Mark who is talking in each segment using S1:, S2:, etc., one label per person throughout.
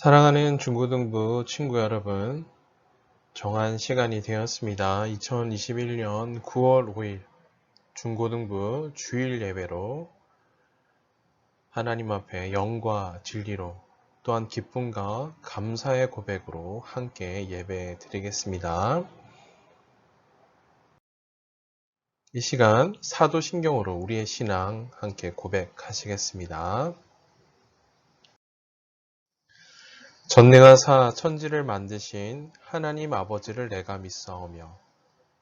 S1: 사랑하는 중고등부 친구 여러분, 정한 시간이 되었습니다. 2021년 9월 5일 중고등부 주일 예배로 하나님 앞에 영과 진리로 또한 기쁨과 감사의 고백으로 함께 예배 드리겠습니다. 이 시간 사도신경으로 우리의 신앙 함께 고백하시겠습니다. 전능하사 천지를 만드신 하나님 아버지를 내가 믿사오며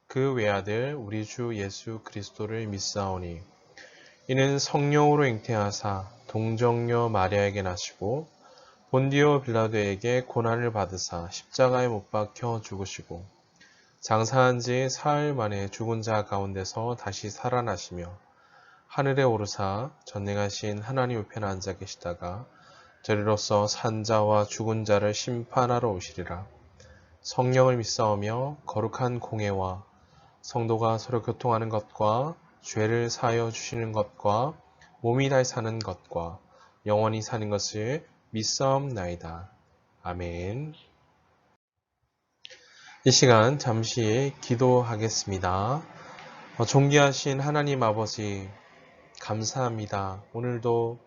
S1: 그 외아들 우리 주 예수 그리스도를 믿사오니 이는 성령으로 잉태하사 동정녀 마리아에게 나시고 본디오 빌라도에게 고난을 받으사 십자가에 못 박혀 죽으시고 장사한 지 사흘 만에 죽은 자 가운데서 다시 살아나시며 하늘에 오르사 전능하신 하나님 우편에 앉아 계시다가 저리로서 산 자와 죽은 자를 심판하러 오시리라. 성령을 믿사오며 거룩한 공회와 성도가 서로 교통하는 것과 죄를 사하여 주시는 것과 몸이 다시 사는 것과 영원히 사는 것을 믿사옵나이다. 아멘. 이 시간 잠시 기도하겠습니다. 존귀하신 하나님 아버지 감사합니다. 오늘도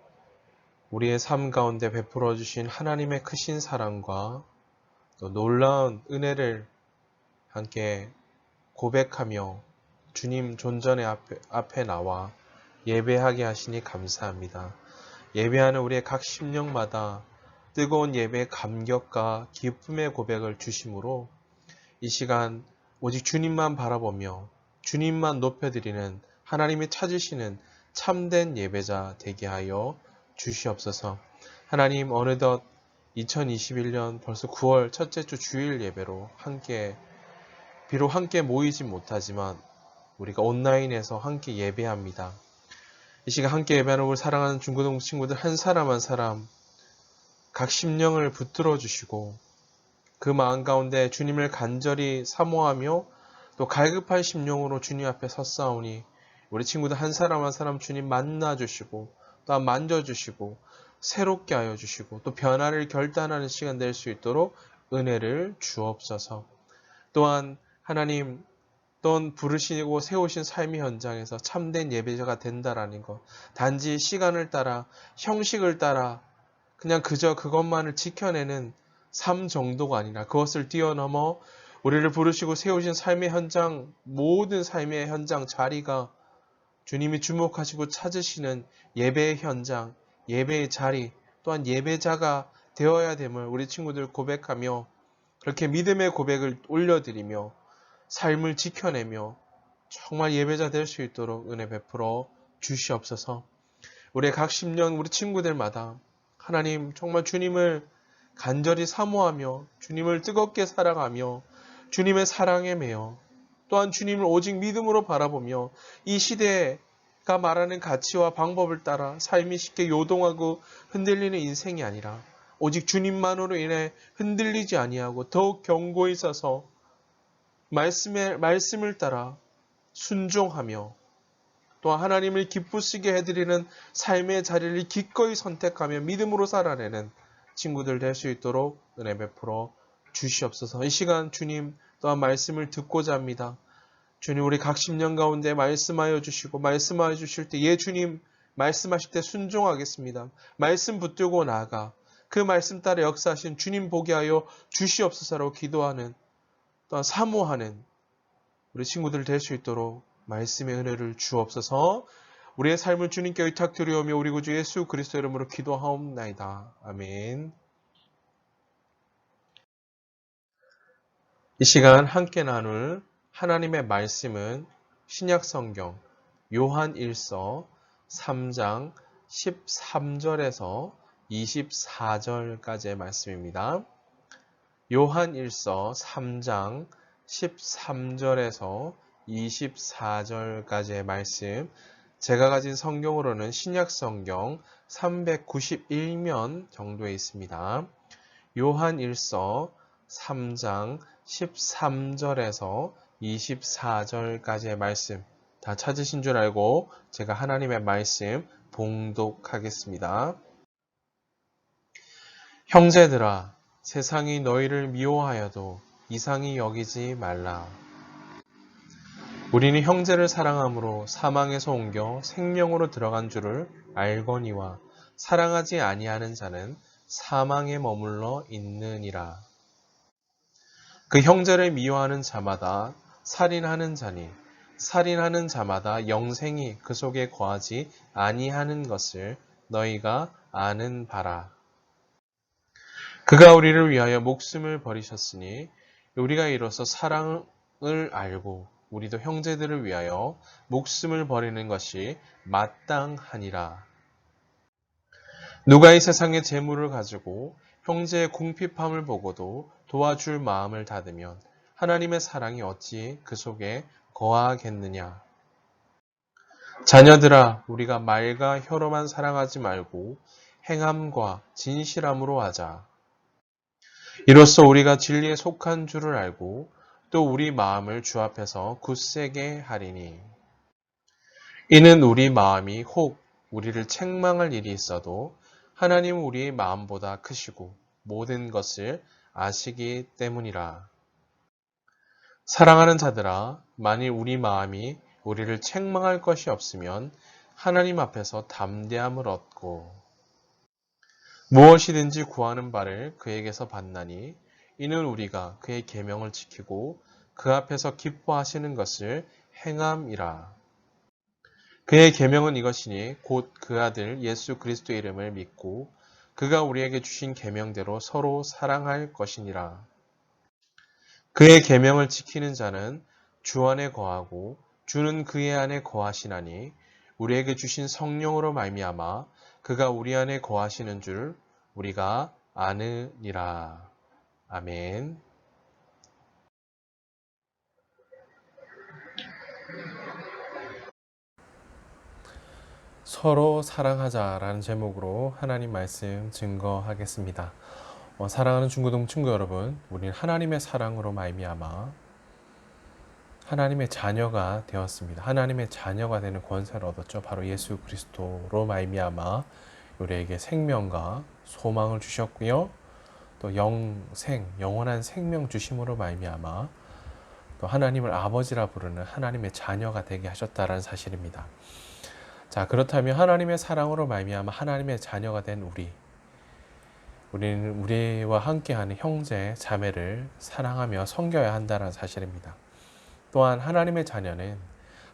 S1: 우리의 삶 가운데 베풀어 주신 하나님의 크신 사랑과 또 놀라운 은혜를 함께 고백하며 주님 존전의 앞에 나와 예배하게 하시니 감사합니다. 예배하는 우리의 각 심령마다 뜨거운 예배의 감격과 기쁨의 고백을 주심으로 이 시간 오직 주님만 바라보며 주님만 높여드리는 하나님이 찾으시는 참된 예배자 되게 하여 주시옵소서. 하나님 어느덧 2021년 벌써 9월 첫째 주 주일 예배로 비록 함께 모이지 못하지만 우리가 온라인에서 함께 예배합니다. 이 시간 함께 예배하는 우리 사랑하는 중고등 친구들 한 사람 한 사람 각 심령을 붙들어 주시고 그 마음 가운데 주님을 간절히 사모하며 또 갈급한 심령으로 주님 앞에 섰사오니 우리 친구들 한 사람 한 사람 주님 만나 주시고 또 만져 주시고 새롭게 하여 주시고 또 변화를 결단하는 시간 될 수 있도록 은혜를 주옵소서. 또한 하나님 또한 부르시고 세우신 삶의 현장에서 참된 예배자가 된다라는 것, 단지 시간을 따라 형식을 따라 그냥 그저 그것만을 지켜내는 삶 정도가 아니라 그것을 뛰어넘어 우리를 부르시고 세우신 삶의 현장, 모든 삶의 현장 자리가 주님이 주목하시고 찾으시는 예배의 현장, 예배의 자리, 또한 예배자가 되어야 됨을 우리 친구들 고백하며 그렇게 믿음의 고백을 올려드리며 삶을 지켜내며 정말 예배자 될 수 있도록 은혜 베풀어 주시옵소서. 우리의 각 10년 우리 친구들마다 하나님 정말 주님을 간절히 사모하며 주님을 뜨겁게 사랑하며 주님의 사랑에 매여 또한 주님을 오직 믿음으로 바라보며 이 시대가 말하는 가치와 방법을 따라 삶이 쉽게 요동하고 흔들리는 인생이 아니라 오직 주님만으로 인해 흔들리지 아니하고 더욱 견고히 서서 말씀을 따라 순종하며 또 하나님을 기쁘시게 해드리는 삶의 자리를 기꺼이 선택하며 믿음으로 살아내는 친구들 될 수 있도록 은혜 베풀어 주시옵소서. 이 시간 주님 또한 말씀을 듣고자 합니다. 주님 우리 각 10년 가운데 말씀하여 주시고 말씀하여 주실 때 주님 말씀하실 때 순종하겠습니다. 말씀 붙들고 나아가 그 말씀 따라 역사하신 주님 보게 하여 주시옵소서라고 기도하는 또한 사모하는 우리 친구들 될 수 있도록 말씀의 은혜를 주옵소서. 우리의 삶을 주님께 의탁드리오며 우리 구주 예수 그리스도 이름으로 기도하옵나이다. 아멘. 이 시간 함께 나눌 하나님의 말씀은 신약성경 요한 1서 3장 13절에서 24절까지의 말씀입니다. 요한 1서 3장 13절에서 24절까지의 말씀, 제가 가진 성경으로는 신약성경 391면 정도에 있습니다. 요한 1서 3장 13절에서 24절까지의 말씀 다 찾으신 줄 알고 제가 하나님의 말씀 봉독하겠습니다. 형제들아, 세상이 너희를 미워하여도 이상히 여기지 말라. 우리는 형제를 사랑함으로 사망에서 옮겨 생명으로 들어간 줄을 알거니와 사랑하지 아니하는 자는 사망에 머물러 있느니라. 그 형제를 미워하는 자마다 살인하는 자니 살인하는 자마다 영생이 그 속에 거하지 아니하는 것을 너희가 아는 바라. 그가 우리를 위하여 목숨을 버리셨으니 우리가 이로써 사랑을 알고 우리도 형제들을 위하여 목숨을 버리는 것이 마땅하니라. 누가 이 세상의 재물을 가지고 형제의 궁핍함을 보고도 도와줄 마음을 닫으면 하나님의 사랑이 어찌 그 속에 거하겠느냐. 자녀들아, 우리가 말과 혀로만 사랑하지 말고 행함과 진실함으로 하자. 이로써 우리가 진리에 속한 줄을 알고 또 우리 마음을 주 앞에서 굳세게 하리니 이는 우리 마음이 혹 우리를 책망할 일이 있어도 하나님은 우리의 마음보다 크시고 모든 것을 아시기 때문이라. 사랑하는 자들아, 만일 우리 마음이 우리를 책망할 것이 없으면 하나님 앞에서 담대함을 얻고 무엇이든지 구하는 바를 그에게서 받나니 이는 우리가 그의 계명을 지키고 그 앞에서 기뻐하시는 것을 행함이라. 그의 계명은 이것이니 곧 그 아들 예수 그리스도의 이름을 믿고 그가 우리에게 주신 계명대로 서로 사랑할 것이니라. 그의 계명을 지키는 자는 주 안에 거하고 주는 그의 안에 거하시나니 우리에게 주신 성령으로 말미암아 그가 우리 안에 거하시는 줄 우리가 아느니라. 아멘. 서로 사랑하자라는 제목으로 하나님 말씀 증거하겠습니다. 사랑하는 중고등 친구 여러분, 우리는 하나님의 사랑으로 말미암아 하나님의 자녀가 되었습니다. 하나님의 자녀가 되는 권세를 얻었죠. 바로 예수 그리스도로 말미암아 우리에게 생명과 소망을 주셨고요. 또 영원한 생명 주심으로 말미암아 또 하나님을 아버지라 부르는 하나님의 자녀가 되게 하셨다라는 사실입니다. 자, 그렇다면 하나님의 사랑으로 말미암아 하나님의 자녀가 된 우리는 우리와 함께하는 형제, 자매를 사랑하며 섬겨야 한다는 사실입니다. 또한 하나님의 자녀는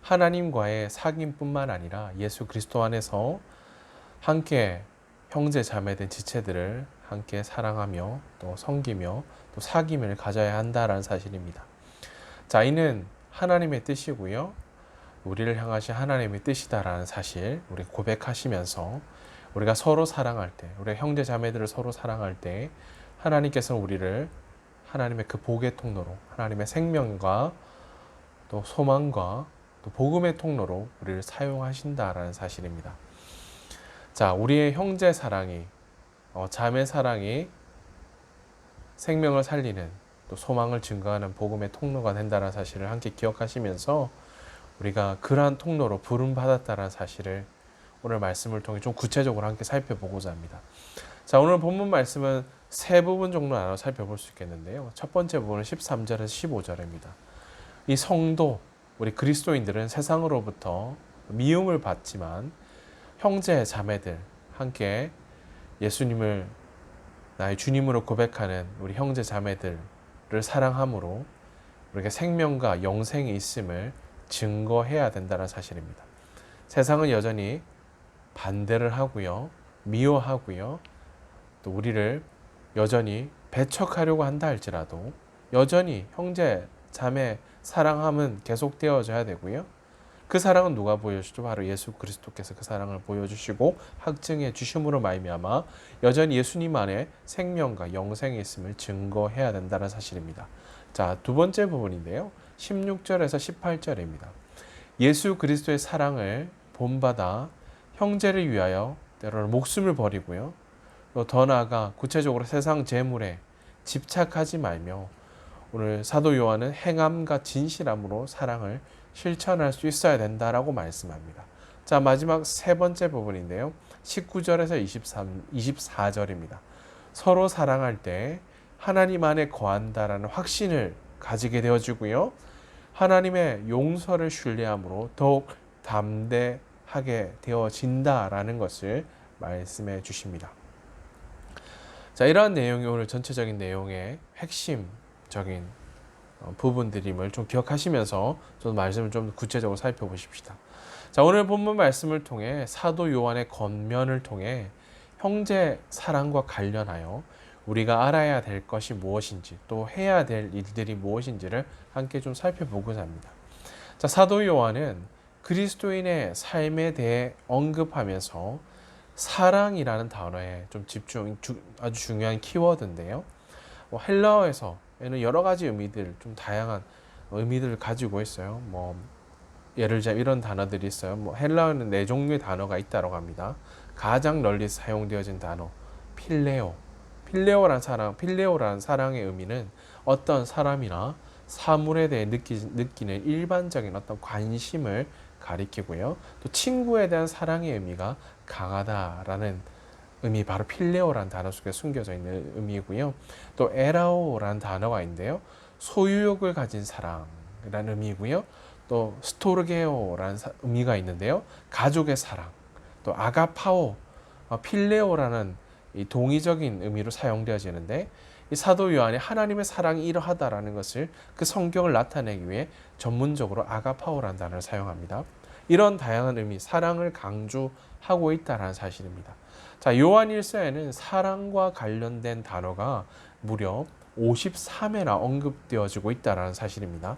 S1: 하나님과의 사귐뿐만 아니라 예수 그리스도 안에서 함께 형제, 자매된 지체들을 함께 사랑하며 또 섬기며 또 사귐을 가져야 한다는 사실입니다. 자, 이는 하나님의 뜻이고요. 우리를 향하신 하나님의 뜻이다라는 사실 우리 고백하시면서 우리가 서로 사랑할 때, 우리 형제 자매들을 서로 사랑할 때 하나님께서는 우리를 하나님의 그 복의 통로로 하나님의 생명과 또 소망과 또 복음의 통로로 우리를 사용하신다라는 사실입니다. 자, 우리의 형제 사랑이 자매 사랑이 생명을 살리는 또 소망을 증거하는 복음의 통로가 된다는 사실을 함께 기억하시면서 우리가 그러한 통로로 부름받았다는 사실을 오늘 말씀을 통해 좀 구체적으로 함께 살펴보고자 합니다. 자, 오늘 본문 말씀은 세 부분 정도 나눠 살펴볼 수 있겠는데요. 첫 번째 부분은 13절에서 15절입니다. 이 성도, 우리 그리스도인들은 세상으로부터 미움을 받지만 형제, 자매들 함께 예수님을 나의 주님으로 고백하는 우리 형제, 자매들을 사랑함으로 우리가 생명과 영생이 있음을 증거해야 된다는 사실입니다. 세상은 여전히 반대를 하고요, 미워하고요, 또 우리를 여전히 배척하려고 한다 할지라도 여전히 형제, 자매 사랑함은 계속되어져야 되고요. 그 사랑은 누가 보여주죠? 바로 예수 그리스도께서 그 사랑을 보여주시고 확증해 주심으로 말미암아 여전히 예수님 안에 생명과 영생이 있음을 증거해야 된다는 사실입니다. 자, 두 번째 부분인데요. 16절에서 18절입니다. 예수 그리스도의 사랑을 본받아 형제를 위하여 때로는 목숨을 버리고요. 또 더 나아가 구체적으로 세상 재물에 집착하지 말며 오늘 사도 요한은 행함과 진실함으로 사랑을 실천할 수 있어야 된다라고 말씀합니다. 자, 마지막 세 번째 부분인데요. 19절에서 24절입니다. 서로 사랑할 때 하나님 안에 거한다라는 확신을 가지게 되어지고요. 하나님의 용서를 신뢰함으로 더욱 담대하게 되어진다라는 것을 말씀해 주십니다. 자, 이러한 내용이 오늘 전체적인 내용의 핵심적인 부분들임을 좀 기억하시면서 좀 말씀을 좀 구체적으로 살펴보십시다. 자, 오늘 본문 말씀을 통해 사도 요한의 권면을 통해 형제 사랑과 관련하여 우리가 알아야 될 것이 무엇인지 또 해야 될 일들이 무엇인지를 함께 좀 살펴보고자 합니다. 자, 사도 요한은 그리스도인의 삶에 대해 언급하면서 사랑이라는 단어에 좀 아주 중요한 키워드인데요. 헬라어에서는 여러 가지 의미들, 좀 다양한 의미들을 가지고 있어요. 예를 들자면 이런 단어들이 있어요. 헬라어는 4종류의 단어가 있다고 합니다. 가장 널리 사용되어진 단어, 필레오. 필레오라는 사랑의 의미는 어떤 사람이나 사물에 대해 느끼는 일반적인 어떤 관심을 가리키고요. 또 친구에 대한 사랑의 의미가 강하다라는 의미, 바로 필레오라는 단어 속에 숨겨져 있는 의미이고요. 또 에라오라는 단어가 있는데요. 소유욕을 가진 사랑이라는 의미이고요. 또 스토르게오라는 의미가 있는데요. 가족의 사랑. 또 아가파오, 필레오라는 이 동의적인 의미로 사용되어지는데, 이 사도 요한이 하나님의 사랑이 이러하다라는 것을 그 성격을 나타내기 위해 전문적으로 아가파오라는 단어를 사용합니다. 이런 다양한 의미, 사랑을 강조하고 있다는 사실입니다. 자, 요한 1서에는 사랑과 관련된 단어가 무려 53회나 언급되어지고 있다는 사실입니다.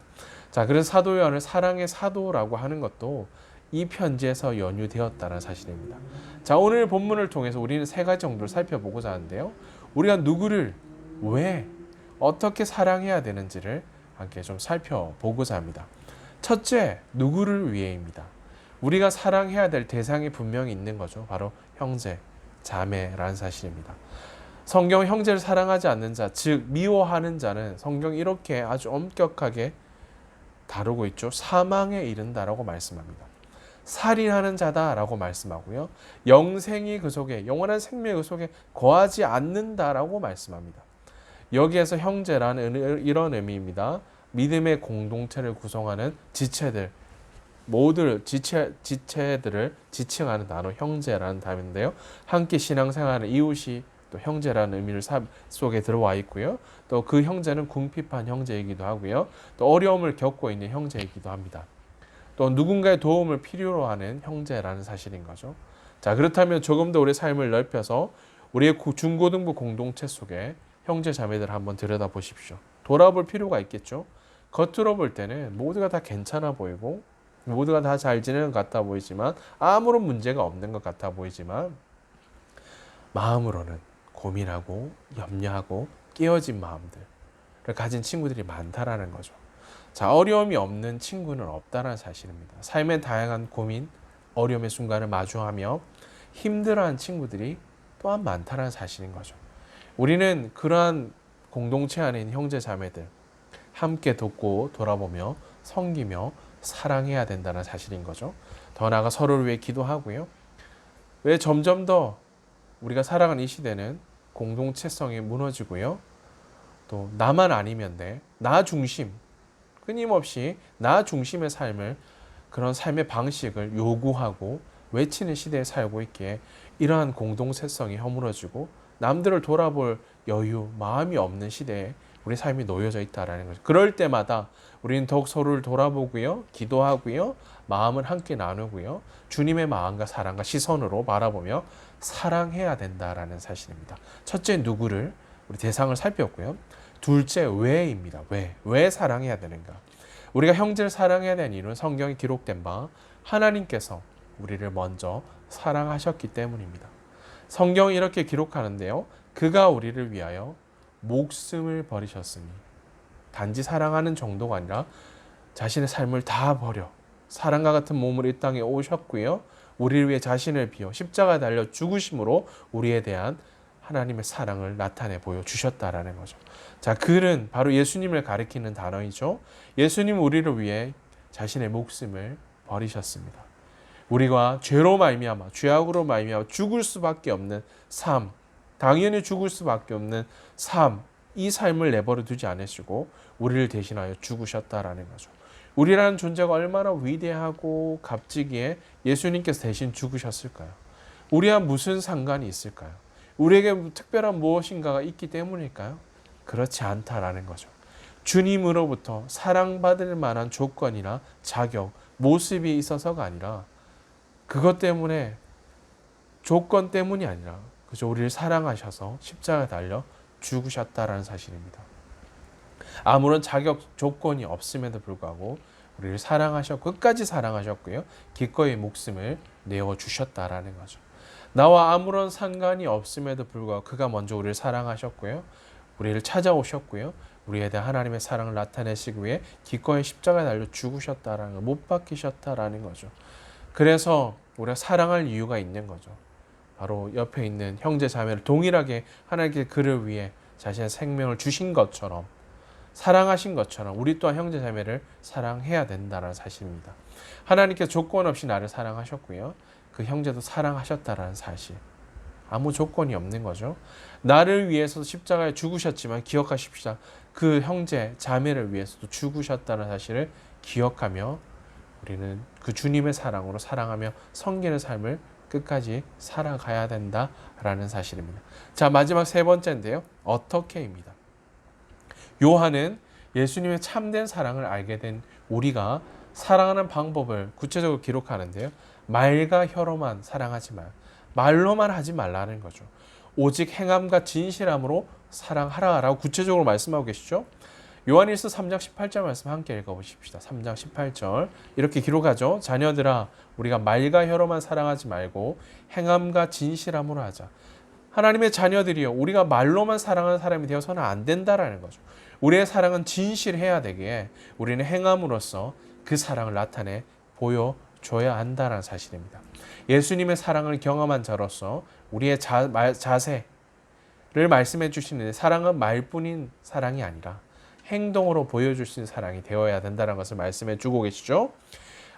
S1: 자, 그래서 사도 요한을 사랑의 사도라고 하는 것도 이 편지에서 연유되었다는 사실입니다. 자, 오늘 본문을 통해서 우리는 3가지 정도를 살펴보고자 하는데요. 우리가 누구를 왜 어떻게 사랑해야 되는지를 함께 좀 살펴보고자 합니다. 첫째, 누구를 위해입니다. 우리가 사랑해야 될 대상이 분명히 있는 거죠. 바로 형제, 자매라는 사실입니다. 성경 형제를 사랑하지 않는 자, 즉 미워하는 자는 성경이 이렇게 아주 엄격하게 다루고 있죠. 사망에 이른다라고 말씀합니다. 살인하는 자다라고 말씀하고요. 영생이 그 속에, 영원한 생명이 그 속에 거하지 않는다라고 말씀합니다. 여기에서 형제라는 이런 의미입니다. 믿음의 공동체를 구성하는 지체들, 모두 지체들을 지칭하는 단어 형제라는 단어인데요. 함께 신앙생활하는 이웃이 또 형제라는 의미를 속에 들어와 있고요. 또 그 형제는 궁핍한 형제이기도 하고요. 또 어려움을 겪고 있는 형제이기도 합니다. 또 누군가의 도움을 필요로 하는 형제라는 사실인 거죠. 자, 그렇다면 조금 더 우리 삶을 넓혀서 우리의 중고등부 공동체 속에 형제 자매들 한번 들여다보십시오. 돌아볼 필요가 있겠죠. 겉으로 볼 때는 모두가 다 괜찮아 보이고 모두가 다 잘 지내는 것 같아 보이지만, 아무런 문제가 없는 것 같아 보이지만 마음으로는 고민하고 염려하고 깨어진 마음들을 가진 친구들이 많다라는 거죠. 자, 어려움이 없는 친구는 없다는 사실입니다. 삶의 다양한 고민, 어려움의 순간을 마주하며 힘들어하는 친구들이 또한 많다는 사실인 거죠. 우리는 그러한 공동체 안에 있는 형제 자매들 함께 돕고 돌아보며 섬기며 사랑해야 된다는 사실인 거죠. 더 나아가 서로를 위해 기도하고요. 왜 점점 더 우리가 살아가는 이 시대는 공동체성이 무너지고요. 또 나만 아니면 돼. 나 중심, 끊임없이 나 중심의 삶을, 그런 삶의 방식을 요구하고 외치는 시대에 살고 있기에 이러한 공동체성이 허물어지고 남들을 돌아볼 여유, 마음이 없는 시대에 우리 삶이 놓여져 있다는 거죠. 그럴 때마다 우리는 더욱 서로를 돌아보고요, 기도하고요, 마음을 함께 나누고요, 주님의 마음과 사랑과 시선으로 바라보며 사랑해야 된다라는 사실입니다. 첫째, 누구를, 우리 대상을 살폈고요. 둘째, 왜입니다. 왜 사랑해야 되는가? 우리가 형제를 사랑해야 되는 이유는 성경에 기록된 바 하나님께서 우리를 먼저 사랑하셨기 때문입니다. 성경이 이렇게 기록하는데요. 그가 우리를 위하여 목숨을 버리셨으니, 단지 사랑하는 정도가 아니라 자신의 삶을 다 버려 사랑과 같은 몸으로 이 땅에 오셨고요. 우리를 위해 자신을 비워 십자가에 달려 죽으심으로 우리에 대한 하나님의 사랑을 나타내 보여주셨다라는 거죠. 자, 글은 바로 예수님을 가리키는 단어이죠. 예수님은 우리를 위해 자신의 목숨을 버리셨습니다. 우리가 죄로 말미암아, 죄악으로 말미암아 죽을 수밖에 없는 삶, 당연히 죽을 수밖에 없는 삶, 이 삶을 내버려 두지 않으시고 우리를 대신하여 죽으셨다라는 거죠. 우리라는 존재가 얼마나 위대하고 값지기에 예수님께서 대신 죽으셨을까요? 우리와 무슨 상관이 있을까요? 우리에게 특별한 무엇인가가 있기 때문일까요? 그렇지 않다라는 거죠. 주님으로부터 사랑받을 만한 조건이나 자격, 모습이 있어서가 아니라 그것 때문에 조건 때문이 아니라 그저 우리를 사랑하셔서 십자가에 달려 죽으셨다라는 사실입니다. 아무런 자격 조건이 없음에도 불구하고 우리를 사랑하셨고 끝까지 사랑하셨고요. 기꺼이 목숨을 내어 주셨다라는 거죠. 나와 아무런 상관이 없음에도 불구하고 그가 먼저 우리를 사랑하셨고요. 우리를 찾아오셨고요. 우리에 대한 하나님의 사랑을 나타내시기 위해 기꺼이 십자가에 달려 죽으셨다라는 거, 못 박히셨다라는 거죠. 그래서 우리가 사랑할 이유가 있는 거죠. 바로 옆에 있는 형제 자매를 동일하게 하나님께 그를 위해 자신의 생명을 주신 것처럼 사랑하신 것처럼 우리 또한 형제 자매를 사랑해야 된다는 사실입니다. 하나님께서 조건 없이 나를 사랑하셨고요. 그 형제도 사랑하셨다라는 사실. 아무 조건이 없는 거죠. 나를 위해서 십자가에 죽으셨지만 기억하십시다. 그 형제 자매를 위해서도 죽으셨다는 사실을 기억하며 우리는 그 주님의 사랑으로 사랑하며 섬기는 삶을 끝까지 살아가야 된다라는 사실입니다. 자, 마지막 세 번째인데요. 어떻게입니다. 요한은 예수님의 참된 사랑을 알게 된 우리가 사랑하는 방법을 구체적으로 기록하는데요. 말과 혀로만 사랑하지 말로만 하지 말라는 거죠. 오직 행함과 진실함으로 사랑하라라고 구체적으로 말씀하고 계시죠. 요한일서 3장 18절 말씀 함께 읽어보십시다. 3장 18절 이렇게 기록하죠. 자녀들아 우리가 말과 혀로만 사랑하지 말고 행함과 진실함으로 하자. 하나님의 자녀들이요 우리가 말로만 사랑하는 사람이 되어서는 안 된다라는 거죠. 우리의 사랑은 진실해야 되기에 우리는 행함으로써 그 사랑을 나타내 보여줘야 한다는 사실입니다. 예수님의 사랑을 경험한 자로서 우리의 자세를 말씀해 주시는데 사랑은 말뿐인 사랑이 아니라 행동으로 보여줄 수 있는 사랑이 되어야 된다는 것을 말씀해 주고 계시죠.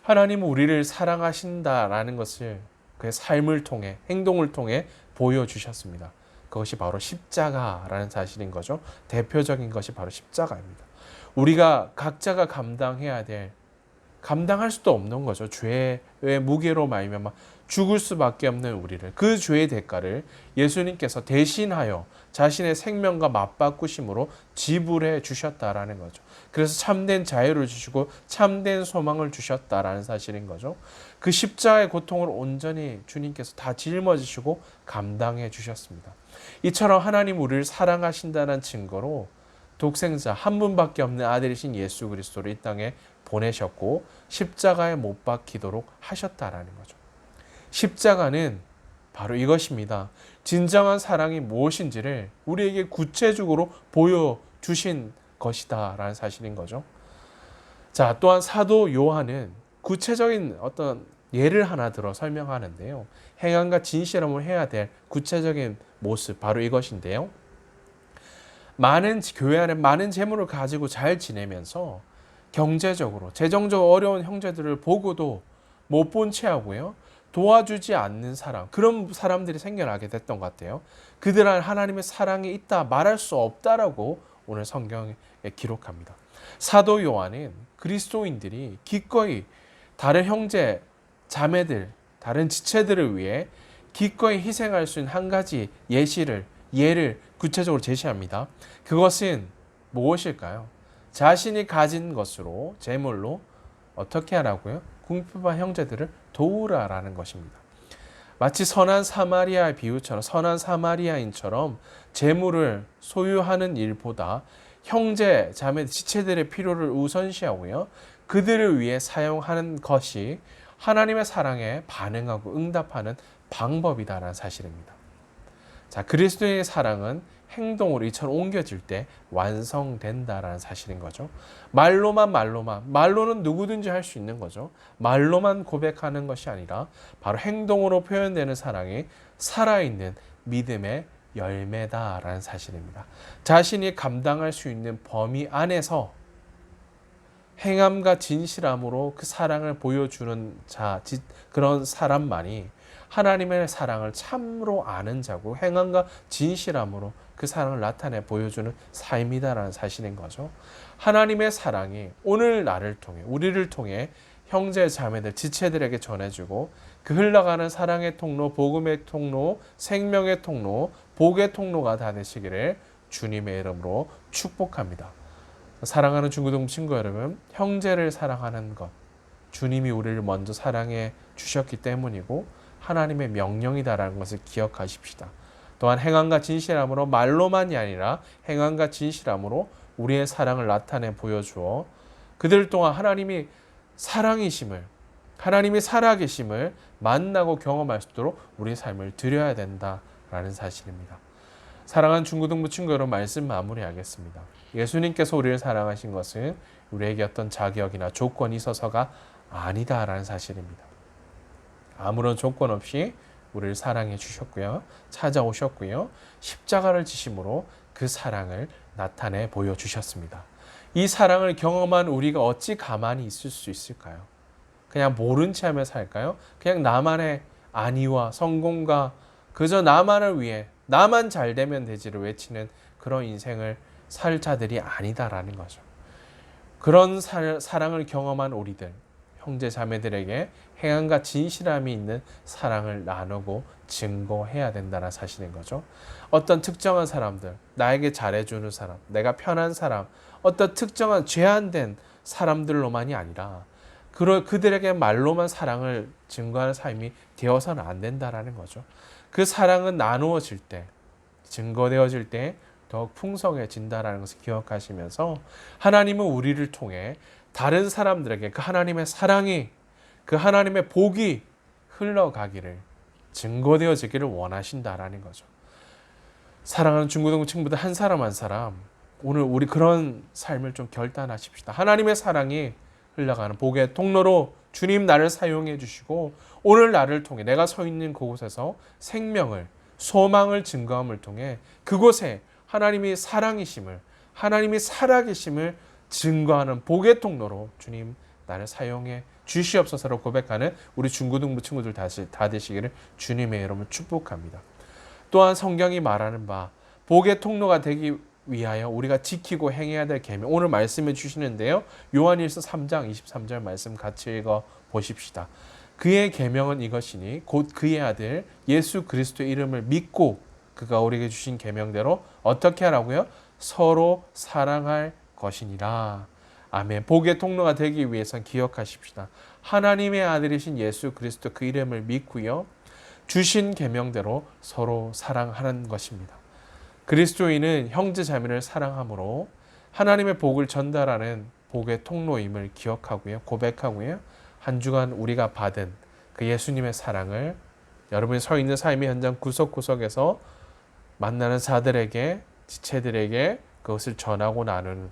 S1: 하나님은 우리를 사랑하신다라는 것을 그의 삶을 통해 행동을 통해 보여주셨습니다. 그것이 바로 십자가라는 사실인 거죠. 대표적인 것이 바로 십자가입니다. 우리가 각자가 감당할 수도 없는 거죠. 죄의 무게로 말미암아 죽을 수밖에 없는 우리를 그 죄의 대가를 예수님께서 대신하여 자신의 생명과 맞바꾸심으로 지불해 주셨다라는 거죠. 그래서 참된 자유를 주시고 참된 소망을 주셨다라는 사실인 거죠. 그 십자가의 고통을 온전히 주님께서 다 짊어지시고 감당해 주셨습니다. 이처럼 하나님 우리를 사랑하신다는 증거로 독생자 한 분밖에 없는 아들이신 예수 그리스도를 이 땅에 보내셨고 십자가에 못 박히도록 하셨다라는 거죠. 십자가는 바로 이것입니다. 진정한 사랑이 무엇인지를 우리에게 구체적으로 보여주신 것이다 라는 사실인 거죠. 자, 또한 사도 요한은 구체적인 어떤 예를 하나 들어 설명하는데요. 행함과 진실함을 해야 될 구체적인 모습 바로 이것인데요. 교회 안에 많은 재물을 가지고 잘 지내면서 경제적으로 재정적으로 어려운 형제들을 보고도 못 본 채 하고요. 도와주지 않는 사람, 그런 사람들이 생겨나게 됐던 것 같아요. 그들은 하나님의 사랑이 있다 말할 수 없다라고 오늘 성경에 기록합니다. 사도 요한은 그리스도인들이 기꺼이 다른 형제, 자매들, 다른 지체들을 위해 기꺼이 희생할 수 있는 한 가지 예를 구체적으로 제시합니다. 그것은 무엇일까요? 자신이 가진 것으로, 재물로 어떻게 하라고요? 궁핍한 형제들을 도우라라는 것입니다. 마치 선한 사마리아의 비유처럼 선한 사마리아인처럼 재물을 소유하는 일보다 형제, 자매, 지체들의 필요를 우선시하고요. 그들을 위해 사용하는 것이 하나님의 사랑에 반응하고 응답하는 방법이다라는 사실입니다. 자, 그리스도의 사랑은 행동으로 이처럼 옮겨질 때 완성된다라는 사실인 거죠. 말로는 누구든지 할 수 있는 거죠. 말로만 고백하는 것이 아니라 바로 행동으로 표현되는 사랑이 살아있는 믿음의 열매다라는 사실입니다. 자신이 감당할 수 있는 범위 안에서 행함과 진실함으로 그 사랑을 보여주는 그런 사람만이 하나님의 사랑을 참으로 아는 자고 행함과 진실함으로 그 사랑을 나타내 보여주는 삶이다라는 사실인 거죠. 하나님의 사랑이 오늘 나를 통해, 우리를 통해 형제 자매들, 지체들에게 전해주고 그 흘러가는 사랑의 통로, 복음의 통로, 생명의 통로, 복의 통로가 다 되시기를 주님의 이름으로 축복합니다. 사랑하는 중고등 친구 여러분, 형제를 사랑하는 것, 주님이 우리를 먼저 사랑해 주셨기 때문이고 하나님의 명령이다라는 것을 기억하십시다. 또한 행함과 진실함으로, 말로만이 아니라 행함과 진실함으로 우리의 사랑을 나타내 보여주어 그들 동안 하나님이 사랑이심을, 하나님이 살아계심을 만나고 경험할 수 있도록 우리의 삶을 드려야 된다라는 사실입니다. 사랑하는 중고등부 친구 여러분, 말씀 마무리하겠습니다. 예수님께서 우리를 사랑하신 것은 우리에게 어떤 자격이나 조건이 있어서가 아니다라는 사실입니다. 아무런 조건 없이 우리를 사랑해 주셨고요. 찾아오셨고요. 십자가를 지심으로 그 사랑을 나타내 보여주셨습니다. 이 사랑을 경험한 우리가 어찌 가만히 있을 수 있을까요? 그냥 모른 채 하며 살까요? 그냥 나만의 안위와 성공과 그저 나만을 위해 나만 잘 되면 되지를 외치는 그런 인생을 살 자들이 아니다라는 거죠. 그런 사랑을 경험한 우리들, 형제 자매들에게 행함과 진실함이 있는 사랑을 나누고 증거해야 된다는 사실인 거죠. 어떤 특정한 사람들, 나에게 잘해주는 사람, 내가 편한 사람, 어떤 특정한 제한된 사람들로만이 아니라 그들에게 말로만 사랑을 증거하는 삶이 되어서는 안 된다라는 거죠. 그 사랑은 나누어질 때, 증거되어질 때 더욱 풍성해진다라는 것을 기억하시면서 하나님은 우리를 통해 다른 사람들에게 그 하나님의 사랑이, 그 하나님의 복이 흘러가기를, 증거되어지기를 원하신다라는 거죠. 사랑하는 중고등 친구들 한 사람 한 사람, 오늘 우리 그런 삶을 좀 결단하십시다. 하나님의 사랑이 흘러가는 복의 통로로 주님 나를 사용해 주시고 오늘 나를 통해 내가 서 있는 그곳에서 생명을, 소망을 증거함을 통해 그곳에 하나님이 사랑이심을, 하나님이 살아계심을 증거하는 복의 통로로 주님 나를 사용해 주시옵소서로 고백하는 우리 중고등부 친구들 다 되시기를 주님의 이름으로 축복합니다. 또한 성경이 말하는 바 복의 통로가 되기 위하여 우리가 지키고 행해야 될 계명, 오늘 말씀해 주시는데요. 요한일서 3장 23절 말씀 같이 읽어 보십시다. 그의 계명은 이것이니 곧 그의 아들 예수 그리스도의 이름을 믿고 그가 우리에게 주신 계명대로 어떻게 하라고요? 서로 사랑할 것이니라. 아멘. 복의 통로가 되기 위해선 기억하십시다. 하나님의 아들이신 예수 그리스도 그 이름을 믿고요. 주신 계명대로 서로 사랑하는 것입니다. 그리스도인은 형제 자매를 사랑함으로 하나님의 복을 전달하는 복의 통로임을 기억하고요. 고백하고요. 한 주간 우리가 받은 그 예수님의 사랑을 여러분이 서 있는 삶의 현장 구석구석에서 만나는 자들에게, 지체들에게 그것을 전하고 나누는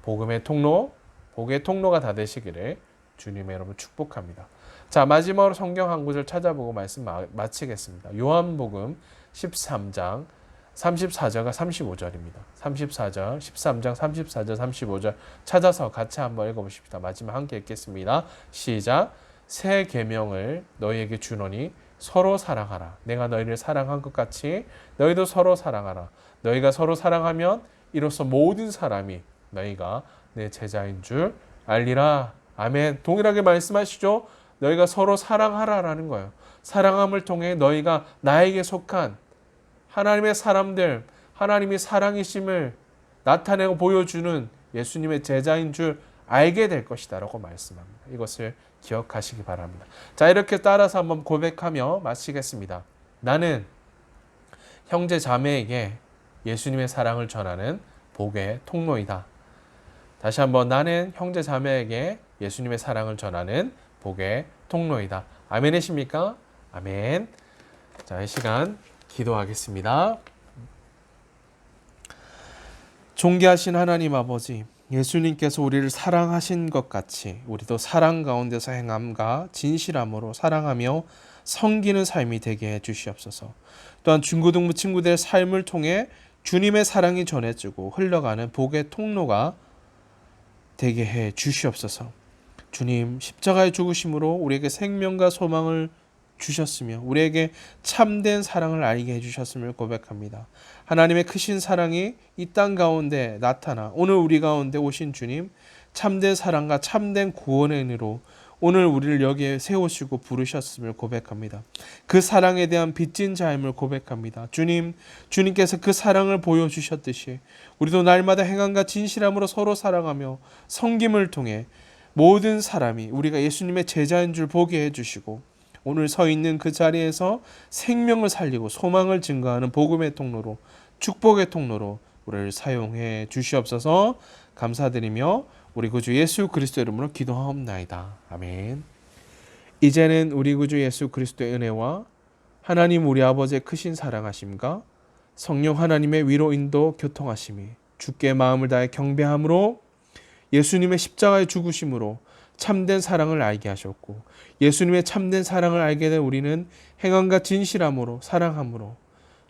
S1: 복음의 통로, 복의 통로가 다 되시기를 주님의 이름으로 축복합니다. 자, 마지막으로 성경 한 구절 찾아보고 말씀 마치겠습니다. 요한복음 13장 34절과 35절입니다. 34절, 13장 34절, 35절 찾아서 같이 한번 읽어보십시다. 마지막 함께 읽겠습니다. 시작. 새 계명을 너희에게 주노니 서로 사랑하라. 내가 너희를 사랑한 것 같이 너희도 서로 사랑하라. 너희가 서로 사랑하면 이로써 모든 사람이 너희가 내 제자인 줄 알리라. 아멘. 동일하게 말씀하시죠. 너희가 서로 사랑하라라는 거예요. 사랑함을 통해 너희가 나에게 속한 하나님의 사람들, 하나님이 사랑이심을 나타내고 보여주는 예수님의 제자인 줄 알게 될 것이다 라고 말씀합니다. 이것을 기억하시기 바랍니다. 자, 이렇게 따라서 한번 고백하며 마치겠습니다. 나는 형제 자매에게 예수님의 사랑을 전하는 복의 통로이다. 다시 한번, 나는 형제 자매에게 예수님의 사랑을 전하는 복의 통로이다. 아멘이십니까? 아멘. 자, 이 시간 기도하겠습니다. 존귀하신 하나님 아버지, 예수님께서 우리를 사랑하신 것 같이 우리도 사랑 가운데서 행함과 진실함으로 사랑하며 섬기는 삶이 되게 해 주시옵소서. 또한 중고등부 친구들의 삶을 통해 주님의 사랑이 전해지고 흘러가는 복의 통로가 되게 해 주시옵소서. 주님, 십자가의 죽으심으로 우리에게 생명과 소망을 주셨으며 우리에게 참된 사랑을 알게 해주셨음을 고백합니다. 하나님의 크신 사랑이 이 땅 가운데 나타나 오늘 우리 가운데 오신 주님, 참된 사랑과 참된 구원의 은혜로 오늘 우리를 여기에 세우시고 부르셨음을 고백합니다. 그 사랑에 대한 빚진 자임을 고백합니다. 주님께서 그 사랑을 보여주셨듯이 우리도 날마다 행함과 진실함으로 서로 사랑하며 섬김을 통해 모든 사람이 우리가 예수님의 제자인 줄 보게 해주시고 오늘 서 있는 그 자리에서 생명을 살리고 소망을 증거하는 복음의 통로로, 축복의 통로로 우리를 사용해 주시옵소서. 감사드리며 우리 구주 예수 그리스도 이름으로 기도하옵나이다. 아멘. 이제는 우리 구주 예수 그리스도의 은혜와 하나님 우리 아버지의 크신 사랑하심과 성령 하나님의 위로 인도 교통하심이 주께 마음을 다해 경배함으로 예수님의 십자가의 죽으심으로 참된 사랑을 알게 하셨고 예수님의 참된 사랑을 알게 된 우리는 행함과 진실함으로 사랑함으로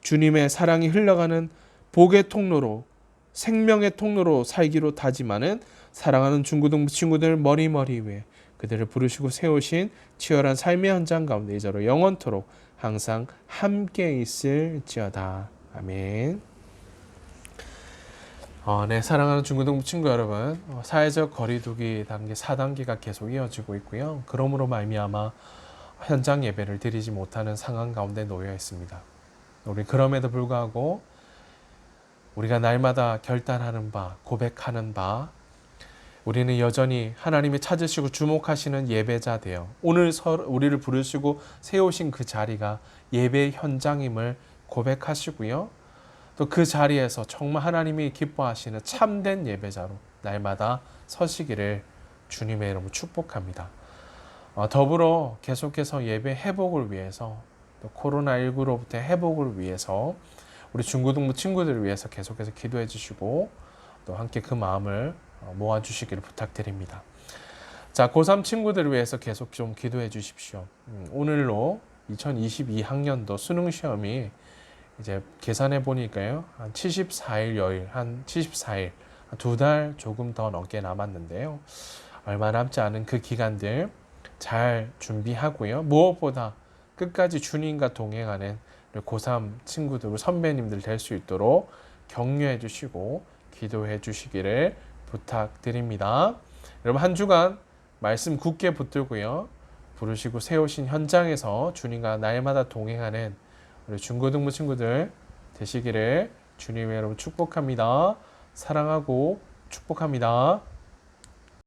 S1: 주님의 사랑이 흘러가는 복의 통로로 생명의 통로로 살기로 다짐하는 사랑하는 중고등 친구들 머리머리 위에 그들을 부르시고 세우신 치열한 삶의 현장 가운데 이제로 영원토록 항상 함께 있을지어다. 아멘. 네, 사랑하는 중고등부 친구 여러분, 사회적 거리두기 단계 4단계가 계속 이어지고 있고요. 그러므로 말미암아 현장 예배를 드리지 못하는 상황 가운데 놓여 있습니다. 우리 그럼에도 불구하고 우리가 날마다 결단하는 바, 고백하는 바, 우리는 여전히 하나님이 찾으시고 주목하시는 예배자 되어 오늘 우리를 부르시고 세우신 그 자리가 예배 현장임을 고백하시고요. 또 그 자리에서 정말 하나님이 기뻐하시는 참된 예배자로 날마다 서시기를 주님의 이름으로 축복합니다. 더불어 계속해서 예배 회복을 위해서 또 코로나19로부터 회복을 위해서 우리 중고등부 친구들을 위해서 계속해서 기도해 주시고 또 함께 그 마음을 모아주시기를 부탁드립니다. 자, 고3 친구들을 위해서 계속 좀 기도해 주십시오. 오늘로 2022학년도 수능 시험이 이제 계산해 보니까요, 한 74일 여일, 한 74일, 2달 조금 더 넘게 남았는데요. 얼마 남지 않은 그 기간들 잘 준비하고요. 무엇보다 끝까지 주님과 동행하는 고3 친구들, 선배님들 될 수 있도록 격려해 주시고 기도해 주시기를 부탁드립니다. 여러분 한 주간 말씀 굳게 붙들고요. 부르시고 세우신 현장에서 주님과 날마다 동행하는 우리 중고등부 친구들 되시기를 주님의 이름으로 축복합니다. 사랑하고 축복합니다.